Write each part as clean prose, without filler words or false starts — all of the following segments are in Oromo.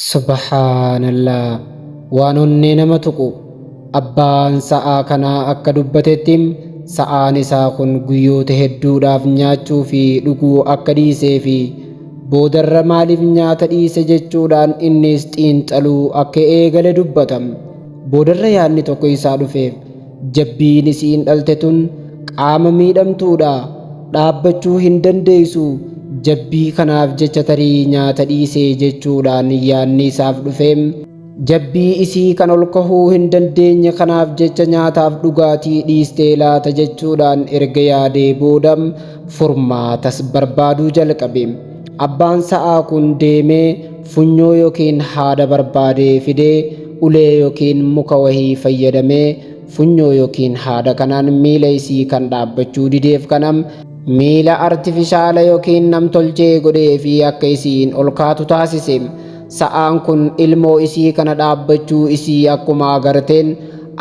Subhaanallah, waan onnee nama tuqu. Abbaan sa'aa kanaa akka dubbatettim sa'aan isaa kun guyyoota hedduudhaaf nyaachuu fi dhuguu akka dhiisee fi boodarra maaliif nyaata dhiise jechuudhaan innis xiinxaluu akka eegale dubbatam. Boodarra yaadni tokko isaa dhufeef, jabbiin isiin dhalte tun qaama miidhamtuudha, dhaabbachuu hin dandeessu. Jabbii kanaaf jecha tarii nyaata dhiisee jechuudhaan yaadni isaaf dhufeem. Jabbii isii kan ol kahuu hin dandeenye kanaaf jecha nyaataaf dhugaatii dhiistee laata jechuudhaan erga yaadee boodam furmaatas barbaaduu jalqabe. Abbaan sa'aa kun deemee funyoo yookiin haada barbaadee fidee ulee yookiin muka wahii fayyadamee funyoo yookiin haada kanaan miila isii kan dhaabbachuu dideef kanam miila artifishaala yookiin namtolchee godhee fi akka isiin ol kaatu taasise. Sa'aan kun ilmoo isii kana dhaabbachuu isii akkuma agarteen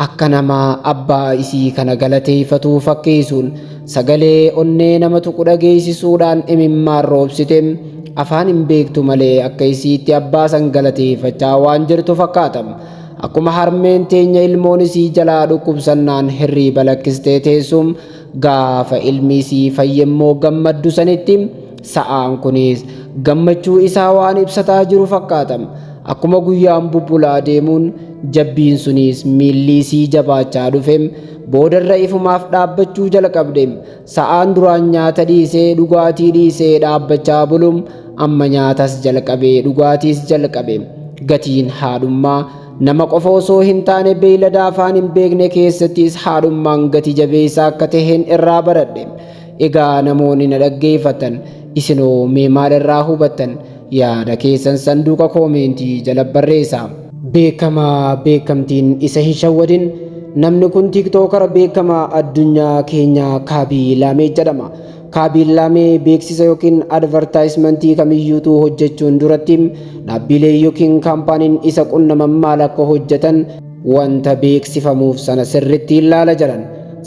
akka namaa abbaa isii kana galateeffatuu fakkeessuun sagalee onnee nama tuqu dhageessisuudhaan imimmaan roobsite. Afaan hin beektu malee akka isiitti abbaa san galateeffachaa waan jirtu fakkaatam. Akkuma harmeen teenya ilmoon isii jalaa dhukkubsannaan hirriiba lakkistee teessum gaafa ilmi isii fayyemmoo gammaddu sanitti sa'aan kunis gammachuu isaa waan ibsataa jiru fakkaatam. Akkuma guyyaan bubbulaa deemuun jabbiin sunis miilli isii jabaachaa dhufem. Boodarra ifumaaf dhaabbachuu jalqabde. Sa'aan duraan nyaata dhiisee dhugaatii dhiisee dhaabbachaa bulum amma nyaatas jalqabee dhugaatiis jalqabe. Gatiin haadhummaa nama qofa osoo hin taane beeylada afaan hin beekne keessattis haadhummaan gati jabeessaa akka taheen irraa baradhe. Egaa namoonni na dhaggeeffatan isinoo mee maal irraa hubattan? Yaada keessan sanduuqa koomentii jala barreessaa. Beekamaa beekamtiin isa hin shawwadin. Namni kun tiiktookara beekamaa addunyaa keenyaa Kaabii Laamee jedhama. Kaabii Laamee beeksisa yookiin advertaayismentii kamiyyuutuu hojjechuun duratti dhaabbilee yookiin kaampaaniin isa qunnaman maal akka hojjetan wanta beeksifamuuf sana sirriitti ilaala jedhan.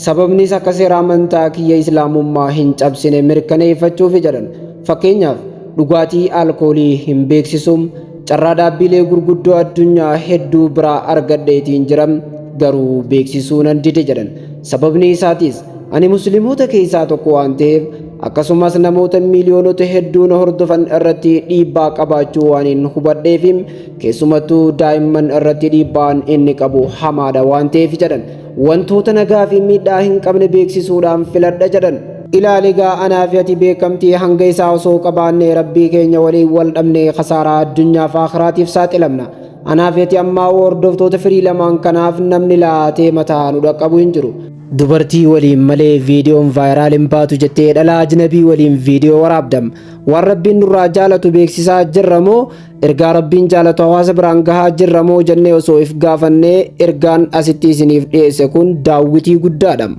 Sababnis akka seera amantaa kiyya islaamummaa hin cabsine mirkaneeffachuuf jedhan. Fakkeenyaaf dhugaatii alkoolii hin beeksisuun carraa dhaabbilee gurguddoo addunyaa hedduu biraa argadheetiin jiran garuu beeksisuu nan dide jedhan. Sababni isaatis ani musliimoota keessaa tokko waan ta'eef akkasumas namoota miiliyoonota hedduu na hordofan irratti dhiibbaa qabaachuu waan hin hubadheef keessumattuu daa'imman irratti dhiibbaan inni qabu hamaadha waan ta'eef jedhan. Wantoota nagaa fi miidhaa hin qabne beeksisuudhaan filadha jedhan. Ilaali gaa anaa fi ati beekamtii hanga isaa osoo qabaannee rabbii keenya waliin wal dhabnee khasaaraa addunyaa fi aakhiraatiif saaxilamna. Anaa fi ati ammaa hordoftoota firii lamaan kanaaf namni laatee mataa nu dhaqqabu hin jiru. Dubartii waliin malee viidiyoon vaayiraal hin baatu jettee dhalaa ajnabii waliin viidiyoo waraabdam. Waan rabbiin nurraa jaalatu beeksisaa jirra moo ergaa rabbiin jaalatu hawaasa biraan gahaa jirra moo jennee osoo if gaafannee ergaan asitti isiniif dhiyeesse kun daawwitii guddaadha.